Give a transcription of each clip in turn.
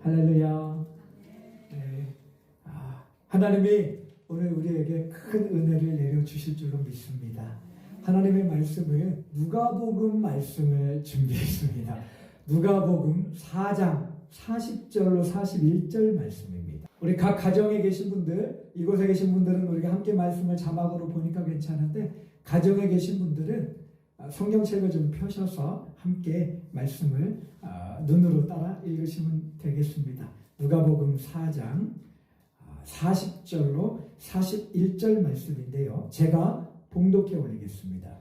할렐루야. 네. 하나님이 오늘 우리에게 큰 은혜를 내려주실 줄로 믿습니다. 하나님의 말씀을 누가복음 말씀을 준비했습니다. 누가복음 4장 40절로 41절 말씀입니다. 우리 각 가정에 계신 분들, 이곳에 계신 분들은 우리가 함께 말씀을 자막으로 보니까 괜찮은데, 가정에 계신 분들은 성경책을 좀 펴셔서 함께 말씀을 눈으로 따라 읽으시면 되겠습니다. 누가복음 4장 40절로 41절 말씀인데요. 제가 봉독해 올리겠습니다.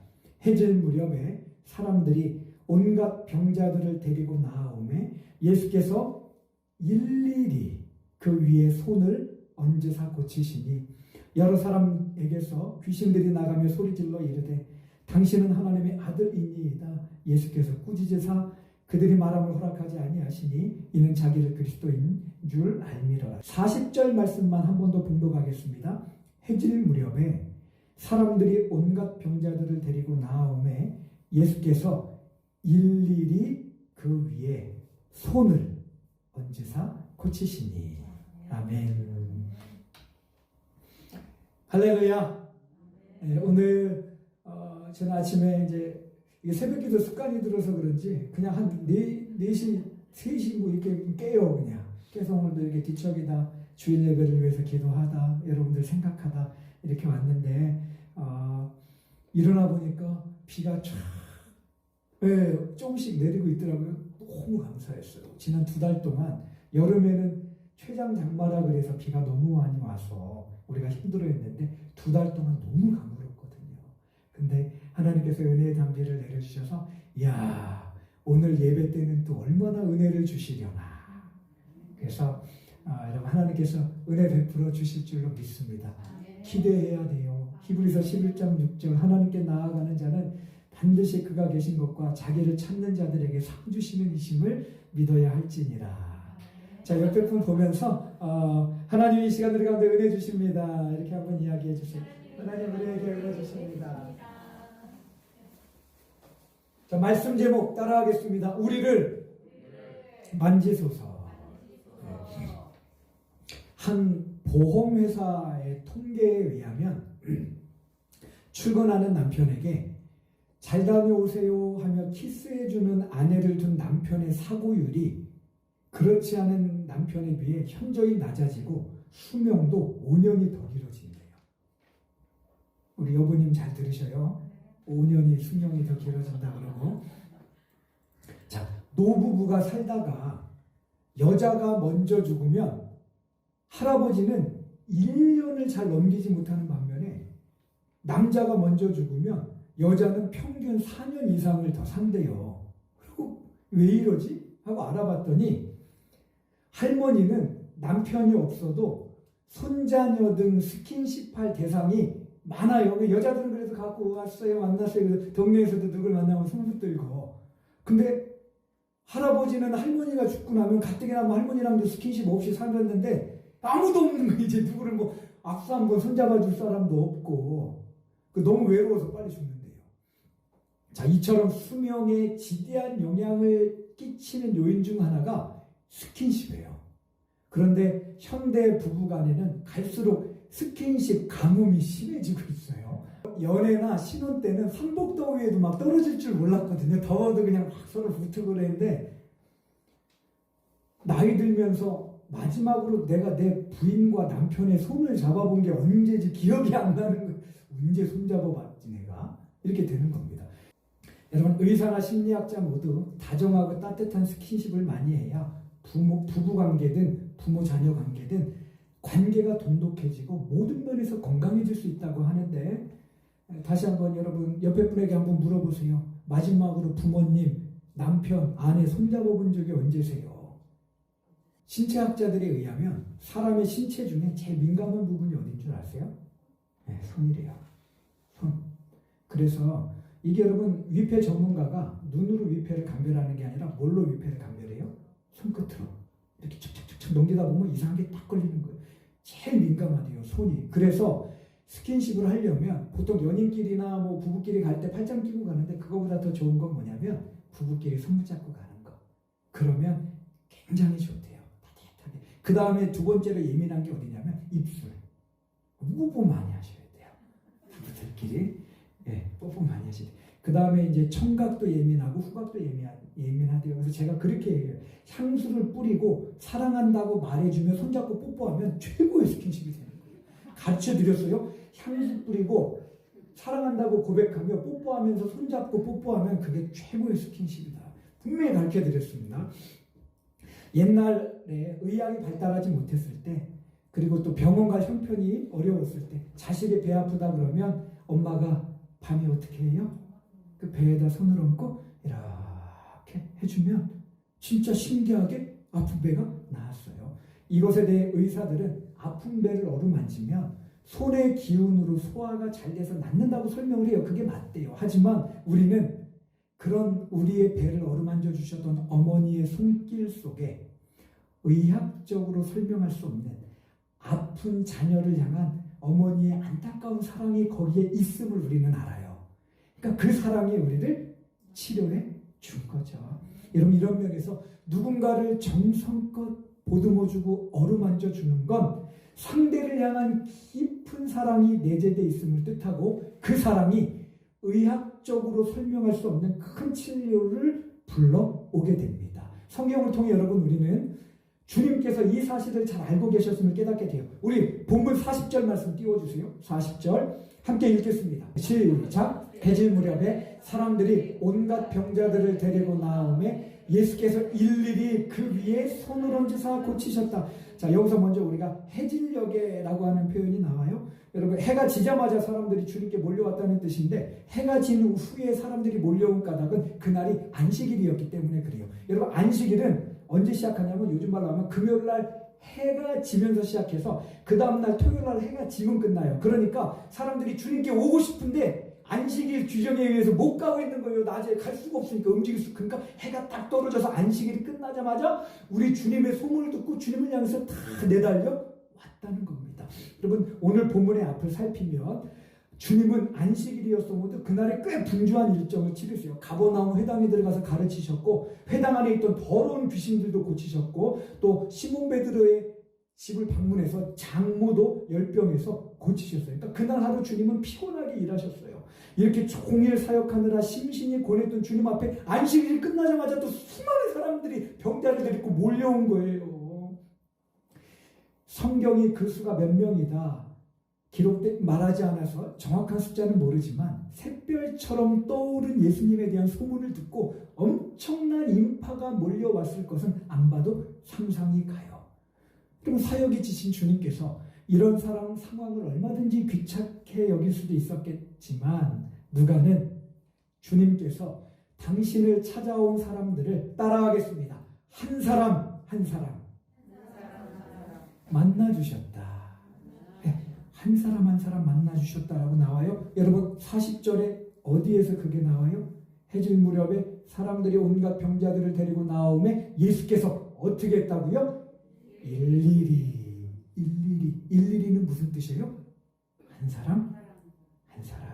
해질 무렵에 사람들이 온갖 병자들을 데리고 나아오매 예수께서 일일이 그 위에 손을 얹으사 고치시니 여러 사람에게서 귀신들이 나가며 소리질러 이르되 당신은 하나님의 아들이니이다. 예수께서 꾸짖으사 그들이 말함을 허락하지 아니하시니 이는 자기를 그리스도인 줄 알미러라. 40절 말씀만 한 번 더 봉독하겠습니다. 해질 무렵에 사람들이 온갖 병자들을 데리고 나아오매 예수께서 일일이 그 위에 손을 얹으사 고치시니. 아멘. 할렐루야. 네, 오늘 저는 아침에 이제 새벽기도 습관이 들어서 그런지 그냥 한 4시, 3시 뭐 이렇게 깨요. 그냥 깨서 오늘도 이렇게 뒤척이다 주일 예배를 위해서 기도하다 여러분들 생각하다 이렇게 왔는데 일어나 보니까 비가 쫙 조금씩 내리고 있더라고요. 너무 감사했어요. 지난 2달 동안 여름에는 최장 장마라 그래서 비가 너무 많이 와서 우리가 힘들어했는데 2달 동안 너무 가물었거든요. 근데 하나님께서 은혜의 담비를 내려주셔서 이야 오늘 예배 때는 또 얼마나 은혜를 주시려나. 그래서 여러분 하나님께서 은혜 베풀어 주실 줄로 믿습니다. 기대해야 돼요. 히브리서 11장 6절 하나님께 나아가는 자는 반드시 그가 계신 것과 자기를 찾는 자들에게 상 주시는 이심을 믿어야 할지니라. 자, 옆에 분 보면서 하나님이 이 시간 우리 가운데 은혜 주십니다. 이렇게 한번 이야기해 주세요. 하나님 우리에게 은혜 주십니다. 자, 말씀 제목 따라하겠습니다. 우리를 만지소서. 한 보험회사의 통계에 의하면 출근하는 남편에게 잘 다녀오세요 하며 키스해주는 아내를 둔 남편의 사고율이 그렇지 않은 남편에 비해 현저히 낮아지고 수명도 5년이 더 길어진대요. 우리 여보님 잘 들으셔요. 5년이 수명이 더 길어진다 그러고. 자, 노부부가 살다가 여자가 먼저 죽으면 할아버지는 1년을 잘 넘기지 못하는 반면에 남자가 먼저 죽으면 여자는 평균 4년 이상을 더 산대요. 그리고 왜 이러지? 하고 알아봤더니 할머니는 남편이 없어도 손자녀 등 스킨십할 대상이 많아요. 여자들은 그래서 갖고 왔어요, 만났어요. 그래서 동네에서도 누굴 만나면 손수 들고. 근데 할아버지는 할머니가 죽고 나면 가뜩이나 할머니랑도 스킨십 없이 살았는데 아무도 없는 거예요. 이제 누구를 뭐 악수 한번 손잡아 줄 사람도 없고. 너무 외로워서 빨리 죽는데요. 자, 이처럼 수명에 지대한 영향을 끼치는 요인 중 하나가 스킨십이에요. 그런데 현대 부부간에는 갈수록 스킨십 가뭄이 심해지고 있어요. 연애나 신혼 때는 삼복더위에도 막 떨어질 줄 몰랐거든요. 더워도 그냥 막 서로 붙고 그랬는데 나이 들면서 마지막으로 내가 내 부인과 남편의 손을 잡아본 게 언제지 기억이 안 나는 거예요. 언제 손잡아봤지 내가? 이렇게 되는 겁니다. 여러분 의사나 심리학자 모두 다정하고 따뜻한 스킨십을 많이 해야 부부관계든 부모자녀 관계든 관계가 돈독해지고 모든 면에서 건강해질 수 있다고 하는데 다시 한번 여러분 옆에 분에게 한번 물어보세요. 마지막으로 부모님, 남편, 아내 손잡아본 적이 언제세요? 신체학자들에 의하면 사람의 신체 중에 제일 민감한 부분이 어딘 줄 아세요? 네, 손이래요. 손. 그래서 이게 여러분 위패 전문가가 눈으로 위패를 감별하는 게 아니라 뭘로 위패를 감별해요? 손끝으로. 이렇게 툭툭툭 넘기다 보면 이상한 게 딱 걸리는 거예요. 제일 민감하대요, 손이. 그래서 스킨십을 하려면 보통 연인끼리나 뭐 부부끼리 갈 때 팔짱 끼고 가는데 그거보다 더 좋은 건 뭐냐면 부부끼리 손 붙잡고 가는 거. 그러면 굉장히 좋대요. 그 다음에 두 번째로 예민한 게 어디냐면 입술. 뽀뽀 많이 하셔야 돼요. 부부들끼리. 예, 뽀뽀 많이 하셔야 돼요. 그 다음에 이제 청각도 예민하고 후각도 예민하대요. 그래서 제가 그렇게 얘기해요. 향수를 뿌리고 사랑한다고 말해주며 손잡고 뽀뽀하면 최고의 스킨십이 되는 거예요. 가르쳐 드렸어요. 향수 뿌리고 사랑한다고 고백하며 뽀뽀하면서 손잡고 뽀뽀하면 그게 최고의 스킨십이다. 분명히 가르쳐 드렸습니다. 옛날에 의학이 발달하지 못했을 때, 그리고 또 병원 갈 형편이 어려웠을 때, 자식이 배 아프다 그러면 엄마가 밤에 어떻게 해요? 그 배에다 손을 얹고 이렇게 해주면 진짜 신기하게 아픈 배가 나았어요. 이것에 대해 의사들은 아픈 배를 어루만지면 손의 기운으로 소화가 잘 돼서 낫는다고 설명을 해요. 그게 맞대요. 하지만 우리는 그런 우리의 배를 어루만져 주셨던 어머니의 손길 속에 의학적으로 설명할 수 없는 아픈 자녀를 향한 어머니의 안타까운 사랑이 거기에 있음을 우리는 알아요. 그러니까 그 사랑이 우리를 치료해 준 거죠. 여러분, 이런 면에서 누군가를 정성껏 보듬어주고 어루만져 주는 건 상대를 향한 깊은 사랑이 내재되어 있음을 뜻하고, 그 사랑이 의학적으로 설명할 수 없는 큰 치료를 불러오게 됩니다. 성경을 통해 여러분, 우리는 주님께서 이 사실을 잘 알고 계셨음을 깨닫게 돼요. 우리 본문 40절 말씀 띄워주세요. 40절 함께 읽겠습니다. 시작. 해질 무렵에 사람들이 온갖 병자들을 데리고 나오매 예수께서 일일이 그 위에 손을 얹으사 고치셨다. 자, 여기서 먼저 우리가 해질녘에라고 하는 표현이 나와요. 여러분, 해가 지자마자 사람들이 주님께 몰려왔다는 뜻인데, 해가 진 후에 사람들이 몰려온 까닭은 그날이 안식일이었기 때문에 그래요. 여러분, 안식일은 언제 시작하냐면, 요즘 말로 하면 금요일날 해가 지면서 시작해서 그 다음날 토요일날 해가 지면 끝나요. 그러니까 사람들이 주님께 오고 싶은데 안식일 규정에 의해서 못 가고 있는 거예요. 낮에 갈 수가 없으니까, 움직일 수. 그러니까 해가 딱 떨어져서 안식일이 끝나자마자 우리 주님의 소문을 듣고 주님을 향해서 다 내달려 왔다는 겁니다. 여러분, 오늘 본문의 앞을 살피면 주님은 안식일이었어도 그날에 꽤 분주한 일정을 치르세요. 가버나움 회당에 들어가서 가르치셨고, 회당 안에 있던 더러운 귀신들도 고치셨고, 또 시몬 베드로의 집을 방문해서 장모도 열병해서 고치셨어요. 그러니까 그날 하루 주님은 피곤하게 일하셨어요. 이렇게 종일 사역하느라 심신이 고뇌했던 주님 앞에 안식일이 끝나자마자 또 수많은 사람들이 병자를 데리고 몰려온 거예요. 성경이 그 수가 몇 명이다 말하지 않아서 정확한 숫자는 모르지만, 샛별처럼 떠오른 예수님에 대한 소문을 듣고 엄청난 인파가 몰려왔을 것은 안 봐도 상상이 가요. 그럼 사역이 지신 주님께서 이런 상황을 얼마든지 귀찮게 여길 수도 있었겠지만, 누가는 주님께서 당신을 찾아온 사람들을 따라하겠습니다. 한 사람 한 사람 만나주셨다. 한 사람 한 사람 만나주셨다라고 나와요. 여러분, 40절에 어디에서 그게 나와요? 해질 무렵에 사람들이 온갖 병자들을 데리고 나오매 예수께서 어떻게 했다고요? 일일이는 무슨 뜻이에요? 한 사람 한 사람.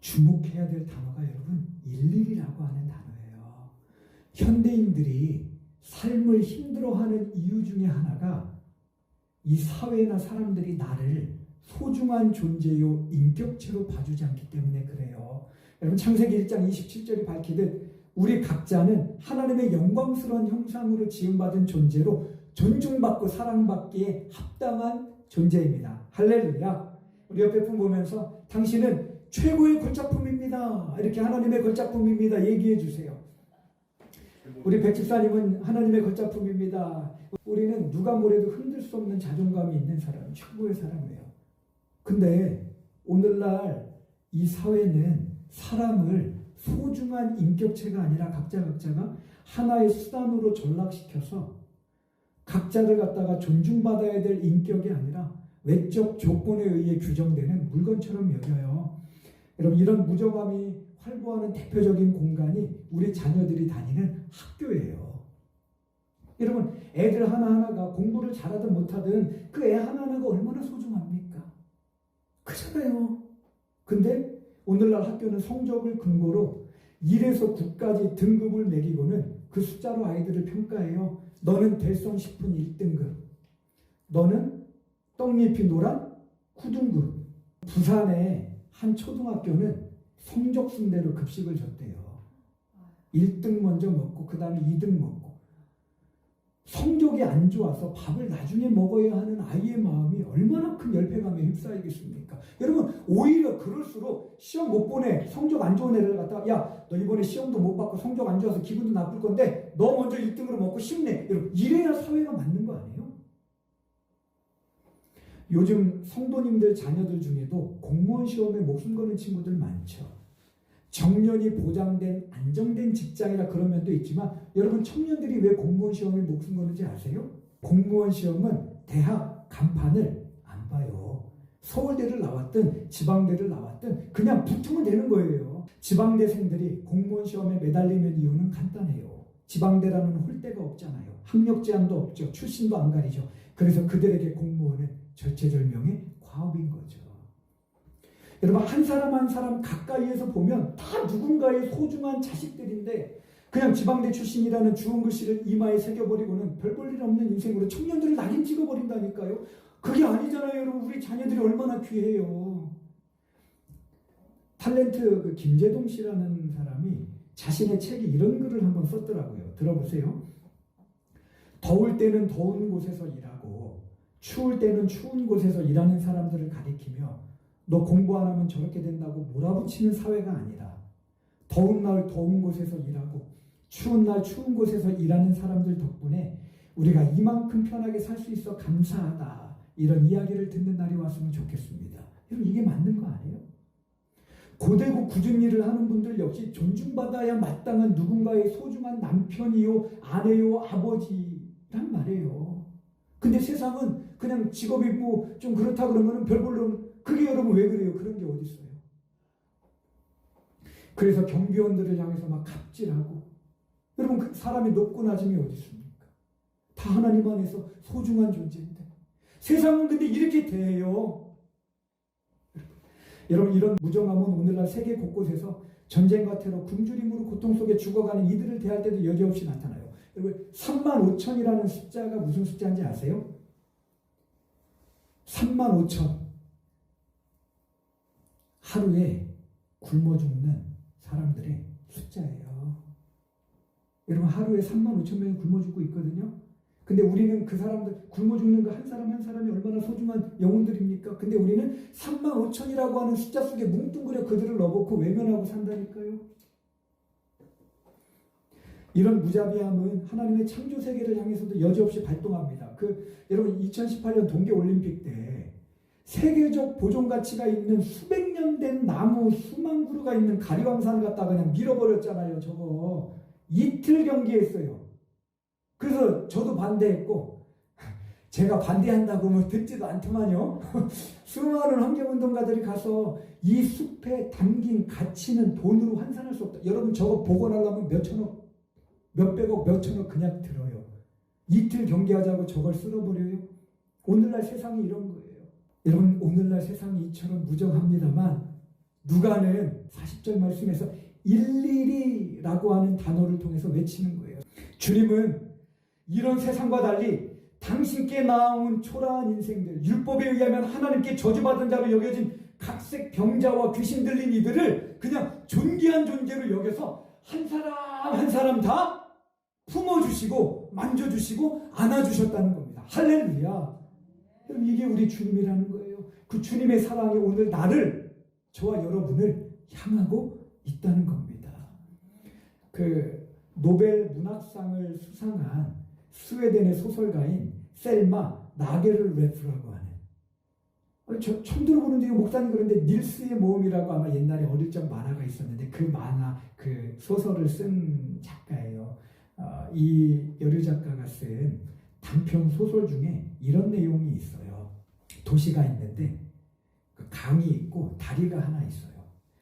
주목해야 될 단어가 여러분, 일일이라고 하는 단어예요. 현대인들이 삶을 힘들어하는 이유 중에 하나가 이 사회나 사람들이 나를 소중한 존재요 인격체로 봐주지 않기 때문에 그래요. 여러분, 창세기 1장 27절이 밝히듯 우리 각자는 하나님의 영광스러운 형상으로 지음받은 존재로 존중받고 사랑받기에 합당한 존재입니다. 할렐루야. 우리 옆에 분 보면서 당신은 최고의 걸작품입니다, 이렇게 하나님의 걸작품입니다 얘기해 주세요. 우리 백 집사님은 하나님의 걸작품입니다. 우리는 누가 뭐래도 흔들 수 없는 자존감이 있는 사람, 최고의 사람이에요. 근데 오늘날 이 사회는 사람을 소중한 인격체가 아니라 각자가 하나의 수단으로 전락시켜서 각자를 갖다가 존중받아야 될 인격이 아니라 외적 조건에 의해 규정되는 물건처럼 여겨요. 여러분, 이런 무정함이 활보하는 대표적인 공간이 우리 자녀들이 다니는 학교예요. 여러분, 애들 하나하나가 공부를 잘하든 못하든 그 애 하나하나가 얼마나 소중합니까? 그잖아요. 근데 오늘날 학교는 성적을 근거로 1에서 9까지 등급을 매기고는 그 숫자로 아이들을 평가해요. 너는 될성식품 1등급, 너는 떡잎이 노란 9등급. 부산의 한 초등학교는 성적 순대로 급식을 줬대요. 1등 먼저 먹고 그 다음에 2등 먹고. 성적이 안 좋아서 밥을 나중에 먹어야 하는 아이의 마음이 얼마나 큰 열패감에 휩싸이겠습니까? 여러분, 오히려 그럴수록 시험 못 보내, 성적 안 좋은 애를 갖다가 야, 너 이번에 시험도 못 받고 성적 안 좋아서 기분도 나쁠 건데 너 먼저 1등으로 먹고 힘내. 여러분, 이래야 사회가 맞는 거 아니에요? 요즘 성도님들 자녀들 중에도 공무원 시험에 목숨 거는 친구들 많죠. 정년이 보장된 안정된 직장이라 그런 면도 있지만 여러분, 청년들이 왜 공무원 시험에 목숨 거는지 아세요? 공무원 시험은 대학 간판을 안 봐요. 서울대를 나왔든 지방대를 나왔든 그냥 붙으면 되는 거예요. 지방대생들이 공무원 시험에 매달리는 이유는 간단해요. 지방대라는 홀대가 없잖아요. 학력 제한도 없죠. 출신도 안 가리죠. 그래서 그들에게 공무원은 절체절명의 과업인 거죠. 여러분, 한 사람 한 사람 가까이에서 보면 다 누군가의 소중한 자식들인데 그냥 지방대 출신이라는 주운 글씨를 이마에 새겨버리고는 별 볼 일 없는 인생으로 청년들을 낙인 찍어버린다니까요. 그게 아니잖아요. 여러분, 우리 자녀들이 얼마나 귀해요. 탤런트 그 김재동 씨라는 사람이 자신의 책에 이런 글을 한번 썼더라고요. 들어보세요. 더울 때는 더운 곳에서 일하고 추울 때는 추운 곳에서 일하는 사람들을 가리키며 너 공부 안 하면 저렇게 된다고 몰아붙이는 사회가 아니라 더운 날 더운 곳에서 일하고 추운 날 추운 곳에서 일하는 사람들 덕분에 우리가 이만큼 편하게 살 수 있어 감사하다. 이런 이야기를 듣는 날이 왔으면 좋겠습니다. 여러분, 이게 맞는 거 아니에요? 고되고 굳은 일을 하는 분들 역시 존중받아야 마땅한 누군가의 소중한 남편이요, 아내요, 아버지란 말이에요. 근데 세상은 그냥 직업이 뭐 좀 그렇다 그러면 별 볼로 그게 여러분 왜 그래요? 그런 게 어디 있어요? 그래서 경비원들을 향해서 막 갑질하고 여러분, 그 사람이 높고 낮음이 어디 있습니까? 다 하나님 안에서 소중한 존재인데 세상은 근데 이렇게 돼요. 여러분, 이런 무정함은 오늘날 세계 곳곳에서 전쟁과 테러, 굶주림으로 고통 속에 죽어가는 이들을 대할 때도 여지없이 나타나요. 여러분, 35,000이라는 숫자가 무슨 숫자인지 아세요? 35,000. 하루에 굶어 죽는 사람들의 숫자예요. 여러분, 하루에 35,000명이 굶어 죽고 있거든요. 근데 우리는 그 사람들, 굶어 죽는 그 한 사람 한 사람이 얼마나 소중한 영혼들입니까? 근데 우리는 35,000이라고 하는 숫자 속에 뭉뚱그려 그들을 넣어놓고 외면하고 산다니까요. 이런 무자비함은 하나님의 창조 세계를 향해서도 여지없이 발동합니다. 여러분, 2018년 동계올림픽 때 세계적 보존 가치가 있는 수백 년 된 나무 수만 그루가 있는 가리왕산을 갖다가 그냥 밀어버렸잖아요. 저거 이틀 경기했어요. 그래서 저도 반대했고, 제가 반대한다고 뭐 듣지도 않더만요. 수많은 환경운동가들이 가서 이 숲에 담긴 가치는 돈으로 환산할 수 없다. 여러분, 저거 복원하려면 몇천억, 몇백억, 몇천억 그냥 들어요. 이틀 경기하자고 저걸 쓸어버려요? 오늘날 세상이 이런 거예요. 여러분, 오늘날 세상이 이처럼 무정합니다만 누가는 40절 말씀에서 일일이라고 하는 단어를 통해서 외치는 거예요. 주님은 이런 세상과 달리 당신께 나온 초라한 인생들, 율법에 의하면 하나님께 저주받은 자로 여겨진 각색 병자와 귀신 들린 이들을 그냥 존귀한 존재로 여겨서 한 사람 한 사람 다 품어주시고 만져주시고 안아주셨다는 겁니다. 할렐루야. 여러분, 이게 우리 주님이라는 거예요. 그 주님의 사랑이 오늘 나를, 저와 여러분을 향하고 있다는 겁니다. 노벨 문학상을 수상한 스웨덴의 소설가인 셀마 나게를레프라고 하는, 처음 들어보는데요. 목사님, 그런데 닐스의 모험이라고 아마 옛날에 어릴 적 만화가 있었는데 그 만화, 그 소설을 쓴 작가예요. 이 여류 작가가 쓴 단편 소설 중에 이런 내용이 있어요. 도시가 있는데 그 강이 있고 다리가 하나 있어요.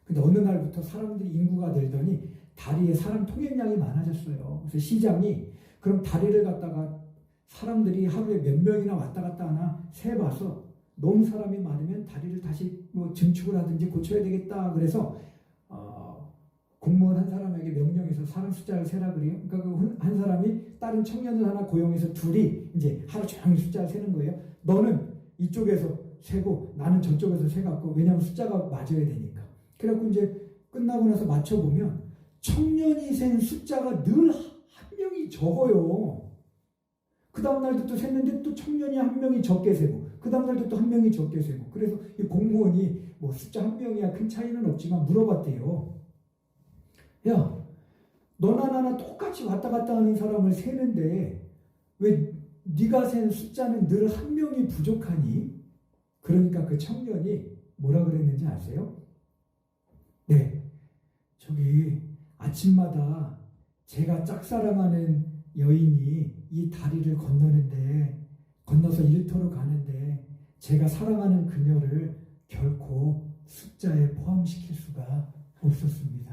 근데 어느 날부터 사람들이 인구가 늘더니 다리에 사람 통행량이 많아졌어요. 그래서 시장이 그럼 다리를 갖다가 사람들이 하루에 몇 명이나 왔다 갔다 하나 세봐서 너무 사람이 많으면 다리를 다시 뭐 증축을 하든지 고쳐야 되겠다. 그래서 공무원 한 사람에게 명령해서 사람 숫자를 세라 그래요. 그러니까 그 한 사람이 다른 청년을 하나 고용해서 둘이 이제 하루 종일 숫자를 세는 거예요. 너는 이쪽에서 세고 나는 저쪽에서 세갖고, 왜냐하면 숫자가 맞아야 되니까. 그래갖고 이제 끝나고 나서 맞춰보면 청년이 센 숫자가 늘 한 명이 적어요. 그 다음 날도 또 셌는데 또 청년이 한 명이 적게 세고, 그 다음 날도 또 한 명이 적게 세고. 그래서 이 공무원이 뭐 숫자 한 명이야 큰 차이는 없지만 물어봤대요. 야, 너나 나나 똑같이 왔다 갔다 하는 사람을 세는데 왜 네가 센 숫자는 늘 한 명이 부족하니? 그러니까 그 청년이 뭐라 그랬는지 아세요? 네, 저기 아침마다 제가 짝사랑하는 여인이 이 다리를 건너서 일터로 가는데 제가 사랑하는 그녀를 결코 숫자에 포함시킬 수가 없었습니다.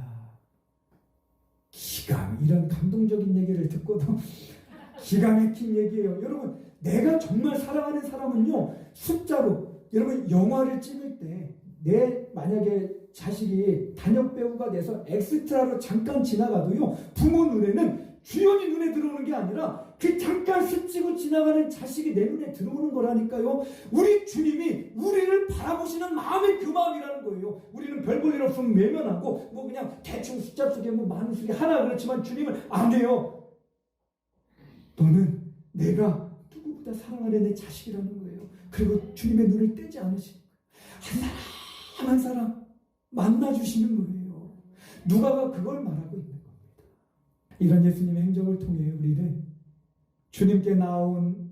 이런 감동적인 얘기를 듣고도 기가 막힌 얘기예요. 여러분, 내가 정말 사랑하는 사람은요, 숫자로, 여러분 영화를 찍을 때 내 만약에 자식이 단역 배우가 돼서 엑스트라로 잠깐 지나가도요, 부모 눈에는 주연이 눈에 들어오는 게 아니라 그 잠깐 스치고 지나가는 자식이 내 눈에 들어오는 거라니까요. 우리 주님이 우리를 바라보시는 마음이 그 마음이라는 거예요. 우리는 별 볼 일 없으면 외면하고 뭐 그냥 대충 숫자 속에 뭐 많은 수이 하나 그렇지만 주님은 안 돼요. 너는 내가 누구보다 사랑하는 내 자식이라는 거예요. 그리고 주님의 눈을 떼지 않으시는 거예요. 한 사람 한 사람 만나주시는 거예요. 누가가 그걸 말하고 있는 겁니다. 이런 예수님의 행적을 통해 우리는 주님께 나온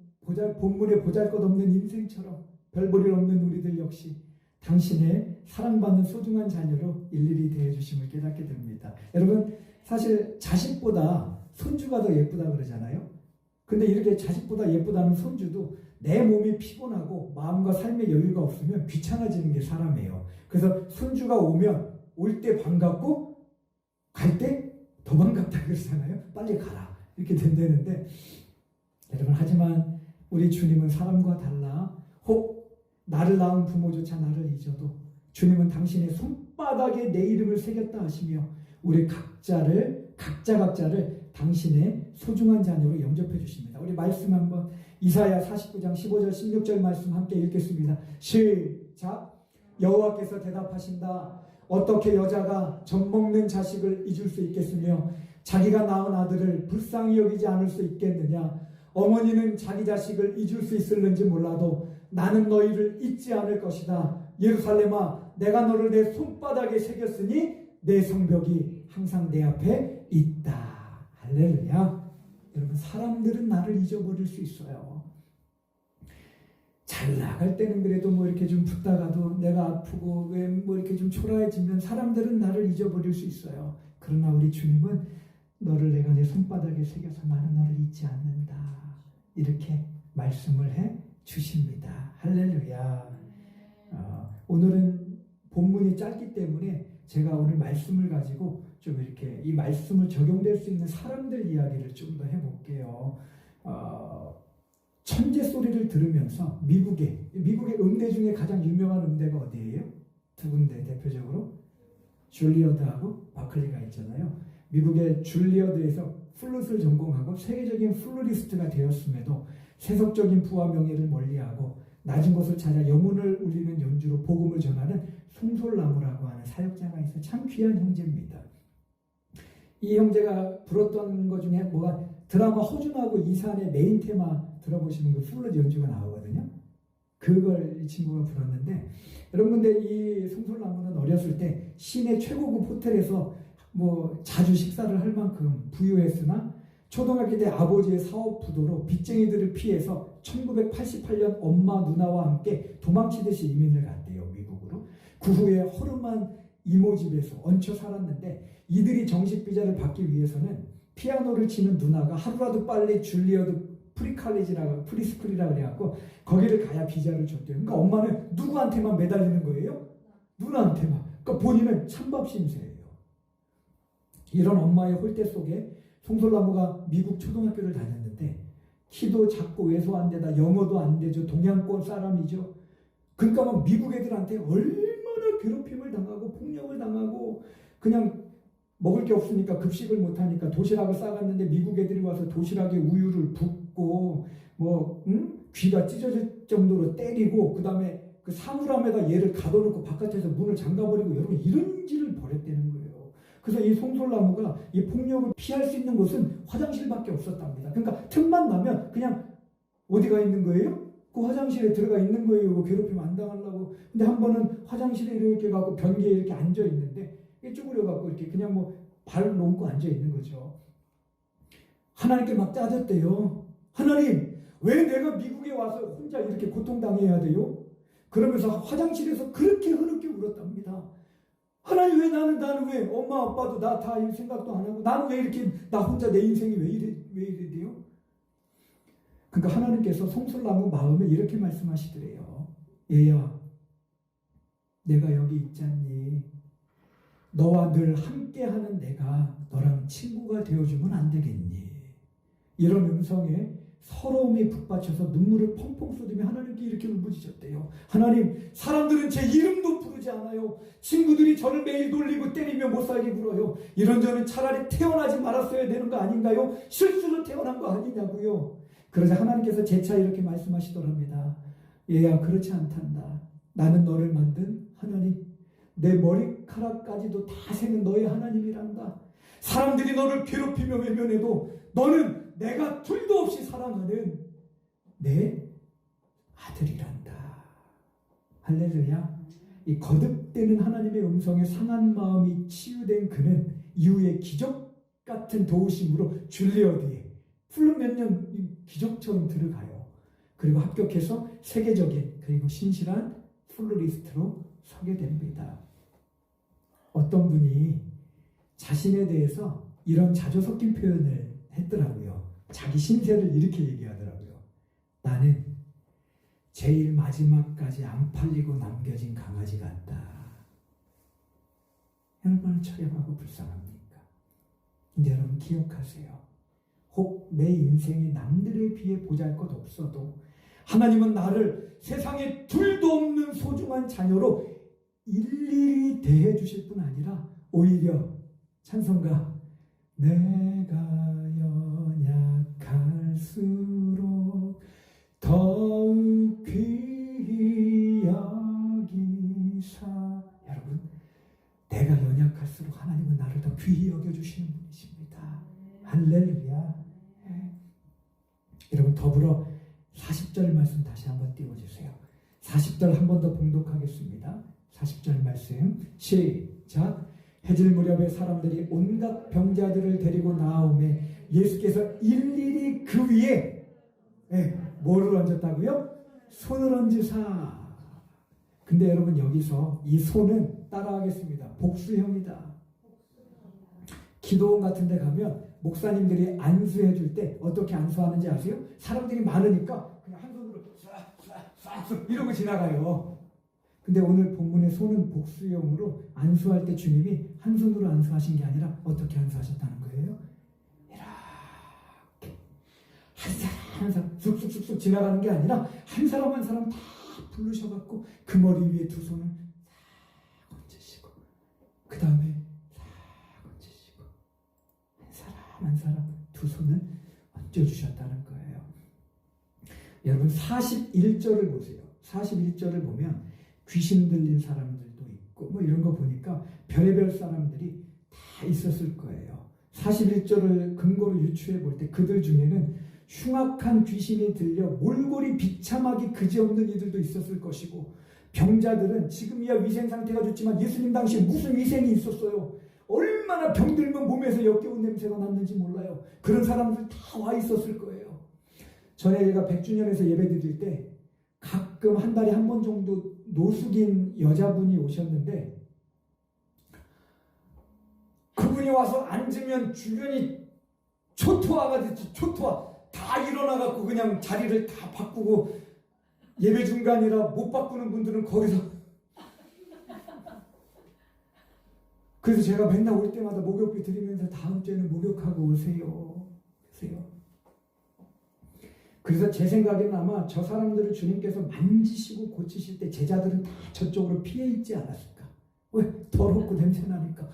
본문에 보잘것없는 인생처럼 별 볼 일 없는 우리들 역시 당신의 사랑받는 소중한 자녀로 일일이 대해주심을 깨닫게 됩니다. 여러분, 사실 자식보다 손주가 더 예쁘다 그러잖아요. 근데 이렇게 자식보다 예쁘다는 손주도 내 몸이 피곤하고 마음과 삶의 여유가 없으면 귀찮아지는 게 사람이에요. 그래서 손주가 오면 올 때 반갑고 갈 때 더 반갑다 그러잖아요. 빨리 가라 이렇게 된다는데, 여러분, 하지만 우리 주님은 사람과 달라 혹 나를 낳은 부모조차 나를 잊어도 주님은 당신의 손바닥에 내 이름을 새겼다 하시며 우리 각자를 당신의 소중한 자녀로 영접해 주십니다. 우리 말씀 한번 이사야 49장 15절 16절 말씀 함께 읽겠습니다. 시작. 여호와께서 대답하신다. 어떻게 여자가 젖먹는 자식을 잊을 수 있겠으며 자기가 낳은 아들을 불쌍히 여기지 않을 수 있겠느냐. 어머니는 자기 자식을 잊을 수 있을는지 몰라도 나는 너희를 잊지 않을 것이다. 예루살렘아, 내가 너를 내 손바닥에 새겼으니 내 성벽이 항상 내 앞에 있다. 할렐루야. 여러분, 사람들은 나를 잊어버릴 수 있어요. 잘 나갈 때는 그래도 뭐 이렇게 좀 붙다가도 내가 아프고 왜 뭐 이렇게 좀 초라해지면 사람들은 나를 잊어버릴 수 있어요. 그러나 우리 주님은 너를 내가 내 손바닥에 새겨서 나는 너를 잊지 않는다. 이렇게 말씀을 해 주십니다. 할렐루야. 오늘은 본문이 짧기 때문에 제가 오늘 말씀을 가지고 좀 이렇게 이 말씀을 적용될 수 있는 사람들 이야기를 좀 더 해볼게요. 천재 소리를 들으면서 미국의 음대 중에 가장 유명한 음대가 어디예요? 두 군데 대표적으로 줄리어드하고 바클리가 있잖아요. 미국의 줄리어드에서 플룻을 전공하고 세계적인 플루리스트가 되었음에도 세속적인 부와 명예를 멀리하고 낮은 곳을 찾아 영혼을 울리는 연주로 복음을 전하는 송솔나무라고 하는 사역자가 있어요. 참 귀한 형제입니다. 이 형제가 불었던 것 중에 뭐가 드라마 허준하고 이산의 메인 테마 들어보시면 그 플룻 연주가 나오거든요. 그걸 이 친구가 불었는데, 여러분 근데 이 송솔나무는 어렸을 때 시내 최고급 호텔에서 뭐 자주 식사를 할 만큼 부유했으나 초등학교 때 아버지의 사업 부도로 빚쟁이들을 피해서 1988년 엄마 누나와 함께 도망치듯이 이민을 갔대요, 미국으로. 그 후에 허름한 이모 집에서 얹혀 살았는데, 이들이 정식 비자를 받기 위해서는 피아노를 치는 누나가 하루라도 빨리 줄리어드 프리스쿨이라 그래갖고 거기를 가야 비자를 줬대요. 그러니까 엄마는 누구한테만 매달리는 거예요? 누나한테만. 그러니까 본인은 찬밥 신세예요. 이런 엄마의 홀대 속에 송솔나무가 미국 초등학교를 다녔는데, 키도 작고 왜소한 데다 영어도 안 되죠. 동양권 사람이죠. 그러니까 막 미국 애들한테 얼마나 괴롭힘을 당하고 폭력을 당하고 그냥 먹을 게 없으니까 급식을 못하니까 도시락을 싸갔는데 미국 애들이 와서 도시락에 우유를 붓고 귀가 찢어질 정도로 때리고 그 다음에 그 사물함에다 얘를 가둬놓고 바깥에서 문을 잠가버리고 여러분 이런 짓을 벌였다는 거예요. 그래서 이 송솔나무가 이 폭력을 피할 수 있는 곳은 화장실밖에 없었답니다. 그러니까 틈만 나면 그냥 어디가 있는 거예요? 그 화장실에 들어가 있는 거예요. 괴롭히면 안 당하려고. 근데 한 번은 화장실에 이렇게 가고 변기에 이렇게 앉아 있는데 쭈그려 갖고 이렇게 그냥 발 놓고 앉아 있는 거죠. 하나님께 막 따졌대요. 하나님, 왜 내가 미국에 와서 혼자 이렇게 고통당해야 돼요? 그러면서 화장실에서 그렇게 흐르게 울었답니다. 하나님, 왜 나는 왜 엄마 아빠도 나 다 생각도 안 하고 나는 왜 이렇게 나 혼자 내 인생이 왜 이래 돼요? 그러니까 하나님께서 송솔나무 마음에 이렇게 말씀하시더래요. 얘야, 내가 여기 있잖니. 너와 늘 함께하는 내가 너랑 친구가 되어주면 안 되겠니? 이런 음성에 서러움이 북받쳐서 눈물을 펑펑 쏟으며 하나님께 이렇게 울부짖었대요. 하나님, 사람들은 제 이름도 부르지 않아요. 친구들이 저를 매일 놀리고 때리며 못살게 굴어요. 이런 저는 차라리 태어나지 말았어야 되는 거 아닌가요? 실수로 태어난 거 아니냐고요. 그러자 하나님께서 재차 이렇게 말씀하시더랍니다. 얘야, 그렇지 않단다. 나는 너를 만든 하나님, 내 머리카락까지도 다 세는 너의 하나님이란다. 사람들이 너를 괴롭히며 외면해도 너는 내가 둘도 없이 사랑하는 내 아들이란다. 할렐루야. 이 거듭되는 하나님의 음성에 상한 마음이 치유된 그는 이후에 기적 같은 도우심으로 줄리어드에 풀로 몇 년 기적처럼 들어가요. 그리고 합격해서 세계적인 그리고 신실한 플로리스트로 서게 됩니다. 어떤 분이 자신에 대해서 이런 자조 섞인 표현을 했더라고요. 자기 신세를 이렇게 얘기하더라고요. 나는 제일 마지막까지 안 팔리고 남겨진 강아지 같다. 얼마나 처량하고 불쌍합니까? 근데 여러분 기억하세요. 혹 내 인생이 남들에 비해 보잘것 없어도 하나님은 나를 세상에 둘도 없는 소중한 자녀로 일일이 대해 주실 뿐 아니라 오히려 찬송가 내가 연약할수록 더욱 귀히 여기사. 여러분, 내가 연약할수록 하나님은 나를 더 귀히 여겨주시는 분이십니다. 할렐루야. 여러분, 더불어 40절 말씀 다시 한번 띄워주세요. 40절 한 번 더 봉독하겠습니다. 40절 말씀 시작. 해질 무렵에 사람들이 온갖 병자들을 데리고 나오매 예수께서 일일이 그 위에 뭐를 얹었다고요? 손을 얹으사. 근데 여러분 여기서 이 손은 따라하겠습니다. 복수형이다. 기도원 같은 데 가면 목사님들이 안수해 줄 때 어떻게 안수하는지 아세요? 사람들이 많으니까 그냥 한 손으로 싹 이러고 지나가요. 근데 오늘 본문의 손은 복수형으로 안수할 때 주님이 한 손으로 안수하신 게 아니라 어떻게 안수하셨다는 거예요? 이렇게 한 사람 쑥쑥쑥쑥 지나가는 게 아니라 한 사람 한 사람 다 부르셔갖고 그 머리 위에 두 손을 싹 얹으시고 그 다음에 싹 얹으시고 한 사람 두 손을 얹어주셨다는 거예요. 여러분 41절을 보세요. 41절을 보면 귀신 들린 사람들도 있고 뭐 이런 거 보니까 별의별 사람들이 다 있었을 거예요. 41절을 근거로 유추해 볼 때 그들 중에는 흉악한 귀신이 들려 몰골이 비참하기 그지없는 이들도 있었을 것이고 병자들은 지금이야 위생 상태가 좋지만 예수님 당시에 무슨 위생이 있었어요. 얼마나 병들면 몸에서 역겨운 냄새가 났는지 몰라요. 그런 사람들 다 와 있었을 거예요. 전에 제가 100주년에서 예배 드릴 때 가끔 한 달에 한 번 정도 노숙인 여자분이 오셨는데 그분이 와서 앉으면 주변이 초토화가 됐지. 초토화 다 일어나갖고 그냥 자리를 다 바꾸고 예배 중간이라 못 바꾸는 분들은 거기서 그래서 제가 맨날 올 때마다 목욕비 드리면서 다음 주에는 목욕하고 오세요. 그래서 제 생각에는 아마 저 사람들을 주님께서 만지시고 고치실 때 제자들은 다 저쪽으로 피해 있지 않았을까? 왜? 더럽고 냄새 나니까.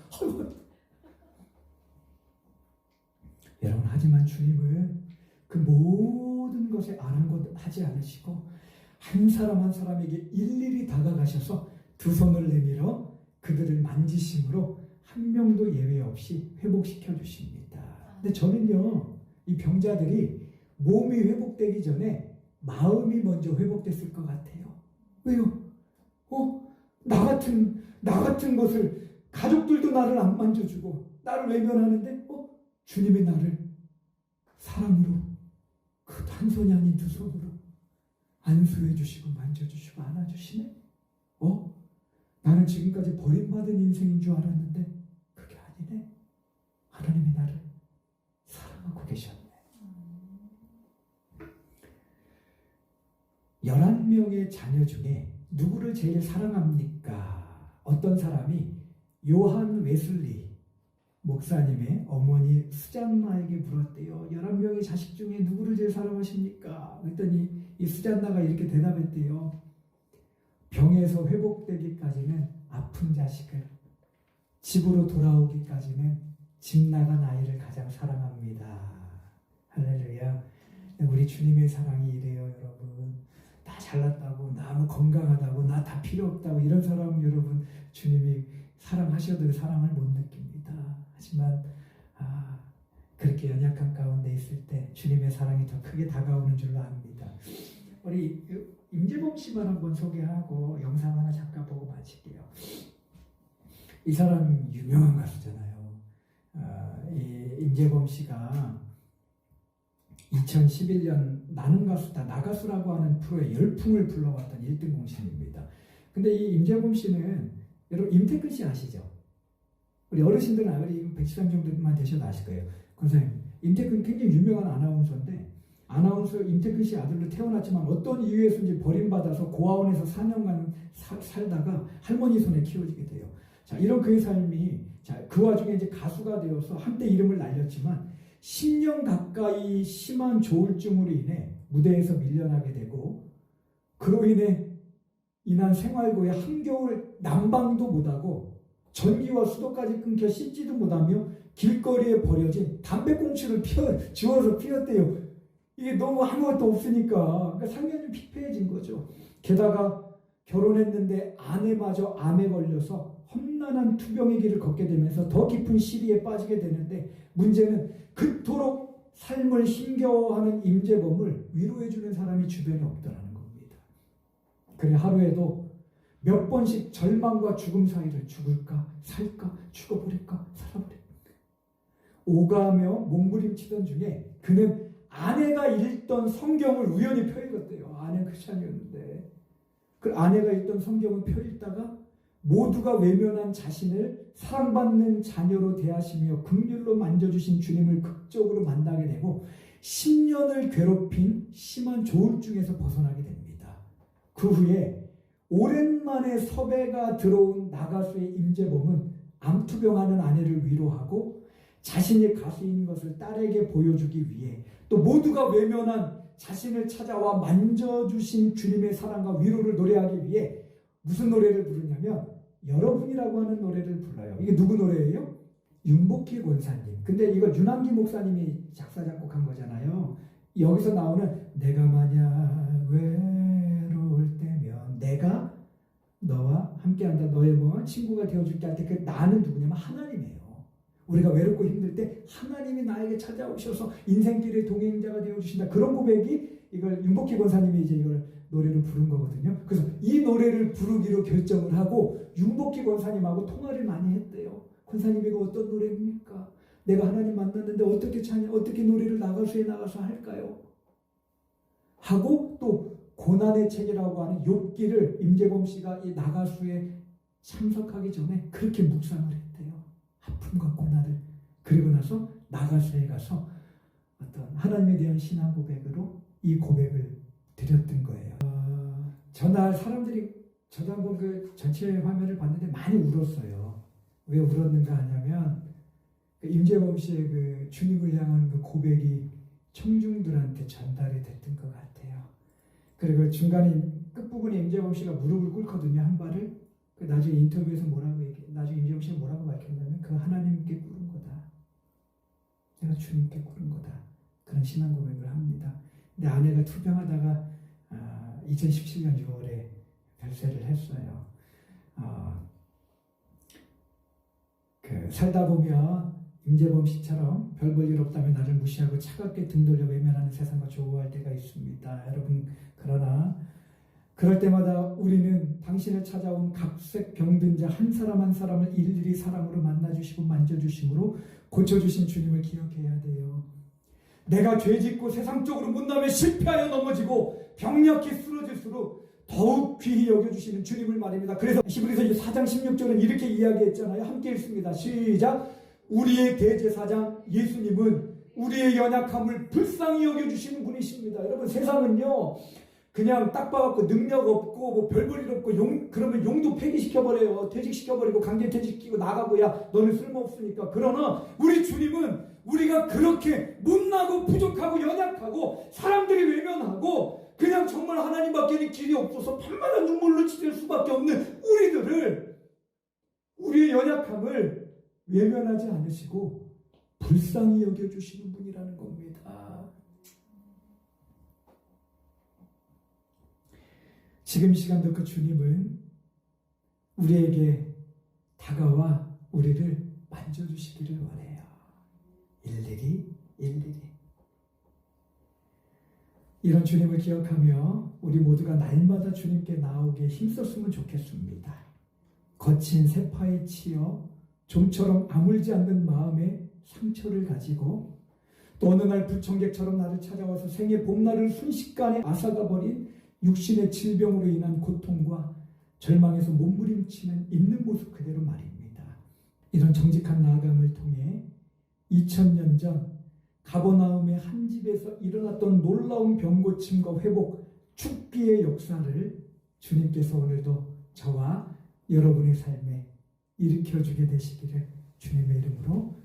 여러분, 하지만 주님은 그 모든 것에 아랑곳하지 않으시고 한 사람 한 사람에게 일일이 다가가셔서 두 손을 내밀어 그들을 만지심으로 한 명도 예외 없이 회복시켜 주십니다. 근데 저는요, 이 병자들이 몸이 회복되기 전에 마음이 먼저 회복됐을 것 같아요. 왜요? 나 같은 것을 가족들도 나를 안 만져주고 나를 외면하는데 주님이 나를 사랑으로 그 한 손이 아닌 두 손으로 안수해 주시고 만져주시고 안아주시네. 나는 지금까지 버림받은 인생인 줄 알았는데 그게 아니네. 하나님이 나를 사랑하고 계셨네. 11명의 자녀 중에 누구를 제일 사랑합니까? 어떤 사람이 요한 웨슬리 목사님의 어머니 수잔나에게 물었대요. 11명의 자식 중에 누구를 제일 사랑하십니까? 그랬더니 이 수잔나가 이렇게 대답했대요. 병에서 회복되기까지는 아픈 자식을, 집으로 돌아오기까지는 집 나간 아이를 가장 사랑합니다. 할렐루야. 우리 주님의 사랑이 이래요, 여러분. 나 잘났다고, 나 뭐 건강하다고, 나 다 필요 없다고 이런 사람 여러분, 주님이 사랑하셔도 사랑을 못 느낍니다. 하지만 그렇게 연약한 가운데 있을 때 주님의 사랑이 더 크게 다가오는 줄로 압니다. 우리 임재범 씨만 한번 소개하고 영상 하나 잠깐 보고 마칠게요. 이 사람 유명한 가수잖아요. 이 임재범 씨가 2011년 나는 가수다, 나가수라고 하는 프로에 열풍을 불러왔던 1등 공신입니다. 근데 이 임재범 씨는 여러분 임태근 씨 아시죠? 우리 어르신들은 우리 113 정도만 되셔도 아실 거예요. 권사님, 임태근 굉장히 유명한 아나운서인데 아나운서 임태근 씨 아들로 태어났지만 어떤 이유에서인지 버림받아서 고아원에서 4년간 살다가 할머니 손에 키워지게 돼요. 자, 이런 그의 삶이, 자, 그 와중에 이제 가수가 되어서 한때 이름을 날렸지만 10년 가까이 심한 조울증으로 인해 무대에서 밀려나게 되고 그로 인한 생활고에 한겨울 난방도 못하고 전기와 수도까지 끊겨 씻지도 못하며 길거리에 버려진 담배꽁초를 주워서 피웠대요. 이게 너무 아무것도 없으니까 그러니까 상당히 피폐해진 거죠. 게다가 결혼했는데 아내마저 암에 걸려서 험난한 투병의 길을 걷게 되면서 더 깊은 시리에 빠지게 되는데 문제는 그토록 삶을 힘겨워하는 임재범을 위로해주는 사람이 주변에 없더라는 겁니다. 그래 하루에도 몇 번씩 절망과 죽음 사이를 죽을까 살까 죽어버릴까 살아버릴까 오가며 몸부림치던 중에 그는 아내가 읽던 성경을 우연히 펴읽었대요. 아내는 크리스찬이었는데 그 아내가 읽던 성경을 펴읽다가 모두가 외면한 자신을 사랑받는 자녀로 대하시며 긍휼로 만져주신 주님을 극적으로 만나게 되고 10년을 괴롭힌 심한 조울증에서 벗어나게 됩니다. 그 후에 오랜만에 섭외가 들어온 나가수의 임재범은 암투병하는 아내를 위로하고 자신이 가수인 것을 딸에게 보여주기 위해 또 모두가 외면한 자신을 찾아와 만져주신 주님의 사랑과 위로를 노래하기 위해 무슨 노래를 부르냐면 여러분이라고 하는 노래를 불러요. 이게 누구 노래예요? 윤복희 권사님. 근데 이걸 윤한기 목사님이 작사 작곡한 거잖아요. 여기서 나오는 내가 만약 외로울 때면 내가 너와 함께한다. 너의 뭐 친구가 되어줄게 할 때 그 나는 누구냐면 하나님이에요. 우리가 외롭고 힘들 때 하나님이 나에게 찾아오셔서 인생길의 동행자가 되어주신다. 그런 고백이 이걸 윤복희 권사님이 이제 이걸 노래를 부른 거거든요. 그래서 이 노래를 부르기로 결정을 하고 윤복희 권사님하고 통화를 많이 했대요. 권사님 이거 어떤 노래입니까? 내가 하나님 만났는데 어떻게 노래를 나가수에 나가서 할까요? 하고 또 고난의 책이라고 하는 욥기를 임재범 씨가 이 나가수에 참석하기 전에 그렇게 묵상을 했대요. 아픔과 고난을. 그리고 나서 나가수에 가서 어떤 하나님에 대한 신앙 고백으로 이 고백을 드렸던 거예요. 전날 사람들이 저도 한번 그 전체 화면을 봤는데 많이 울었어요. 왜 울었는가 하냐면 임재범 씨의 그 주님을 향한 그 고백이 청중들한테 전달이 됐던 것 같아요. 그리고 중간에 끝부분에 임재범 씨가 무릎을 꿇거든요. 한 발을. 나중에 인터뷰에서 나중에 임재범 씨가 뭐라고 밝혔냐면 그 하나님께 꿇은 거다. 내가 주님께 구른 거다. 그런 신앙 고백을 합니다. 근데 아내가 투병하다가 2017년 6월에 별세를 했어요. 살다 보면 임재범 씨처럼 별 볼 일 없다면 나를 무시하고 차갑게 등 돌려 외면하는 세상과 조우할 때가 있습니다. 여러분, 그러나 그럴 때마다 우리는 당신을 찾아온 각색 병든 자 한 사람 한 사람을 일일이 사랑으로 만나주시고 만져주심으로 고쳐주신 주님을 기억해야 돼요. 내가 죄짓고 세상적으로 못나며 실패하여 넘어지고 병약히 쓰러질수록 더욱 귀히 여겨주시는 주님을 말입니다. 그래서 히브리서 4장 16절은 이렇게 이야기했잖아요. 함께 읽습니다. 시작. 우리의 대제사장 예수님은 우리의 연약함을 불쌍히 여겨주시는 분이십니다. 여러분, 세상은요 그냥 딱 봐갖고 능력 없고 뭐 별 볼 일 없고 그러면 용도 폐기시켜버려요. 퇴직시켜버리고 강제 퇴직시키고 나가고, 야 너는 쓸모없으니까. 그러나 우리 주님은 우리가 그렇게 못나고 부족하고 연약하고 사람들이 외면하고 그냥 정말 하나님밖에 길이 없어서 밤마다 눈물로 치를 수밖에 없는 우리의 연약함을 외면하지 않으시고 불쌍히 여겨주시는 분이라는 겁니다. 지금 이 시간도 그 주님은 우리에게 다가와 우리를 만져주시기를 원해요. 일일이. 이런 주님을 기억하며 우리 모두가 날마다 주님께 나오게 힘썼으면 좋겠습니다. 거친 세파에 치여 좀처럼 아물지 않는 마음에 상처를 가지고 또 어느 날 불청객처럼 나를 찾아와서 생의 봄날을 순식간에 앗아가버린 육신의 질병으로 인한 고통과 절망에서 몸부림치는 있는 모습 그대로 말입니다. 이런 정직한 나아감을 통해 2000년 전 가버나움의 한 집에서 일어났던 놀라운 병고침과 회복, 축기의 역사를 주님께서 오늘도 저와 여러분의 삶에 일으켜주게 되시기를 주님의 이름으로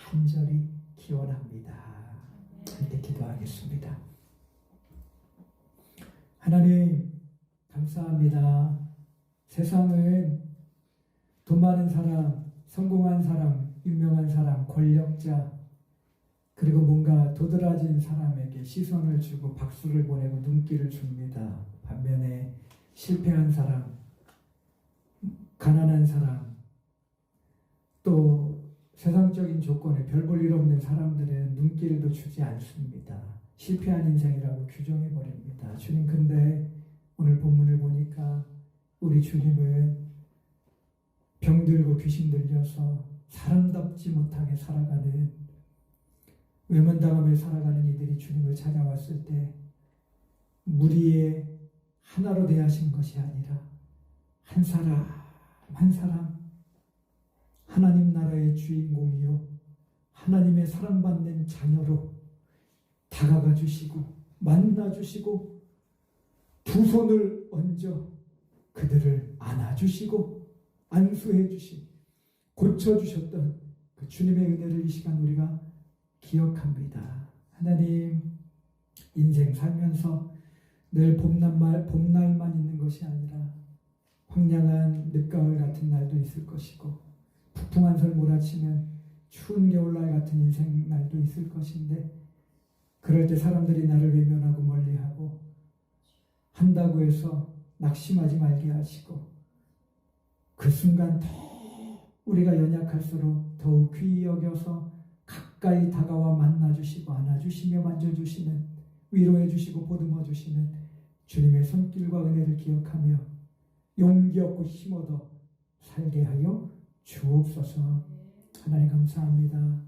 간절히 기원합니다. 함께 기도하겠습니다. 하나님, 감사합니다. 세상은 돈 많은 사람, 성공한 사람, 유명한 사람, 권력자, 그리고 뭔가 도드라진 사람에게 시선을 주고 박수를 보내고 눈길을 줍니다. 반면에 실패한 사람, 가난한 사람, 또 세상적인 조건에 별 볼 일 없는 사람들은 눈길도 주지 않습니다. 실패한 인생이라고 규정해버립니다. 주님, 근데 오늘 본문을 보니까 우리 주님은 병들고 귀신 들려서 사람답지 못하게 살아가는, 외면당하며 살아가는 이들이 주님을 찾아왔을 때 무리의 하나로 대하신 것이 아니라 한 사람 한 사람 하나님 나라의 주인공이요 하나님의 사랑받는 자녀로 다가가 주시고 만나 주시고 두 손을 얹어 그들을 안아주시고 안수해 주시 고쳐주셨던 그 주님의 은혜를 이 시간 우리가 기억합니다. 하나님, 인생 살면서 늘 봄날만 있는 것이 아니라 황량한 늦가을 같은 날도 있을 것이고 북풍한 설 몰아치는 추운 겨울날 같은 인생 날도 있을 것인데, 그럴 때 사람들이 나를 외면하고 멀리하고 한다고 해서 낙심하지 말게 하시고 그 순간 더 우리가 연약할수록 더욱 귀히 여겨서 가까이 다가와 만나주시고 안아주시며 만져주시는, 위로해주시고 보듬어주시는 주님의 손길과 은혜를 기억하며 용기 얻고 힘 얻어 살게 하여 주옵소서. 하나님 감사합니다.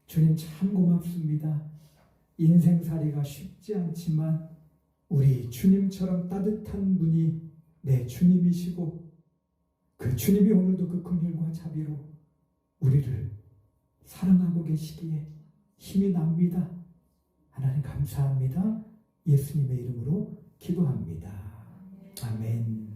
주님 참 고맙습니다. 인생살이가 쉽지 않지만 우리 주님처럼 따뜻한 분이 내 주님이시고 그 주님이 오늘도 그 긍휼과 자비로 우리를 사랑하고 계시기에 힘이 납니다. 하나님 감사합니다. 예수님의 이름으로 기도합니다. 아멘.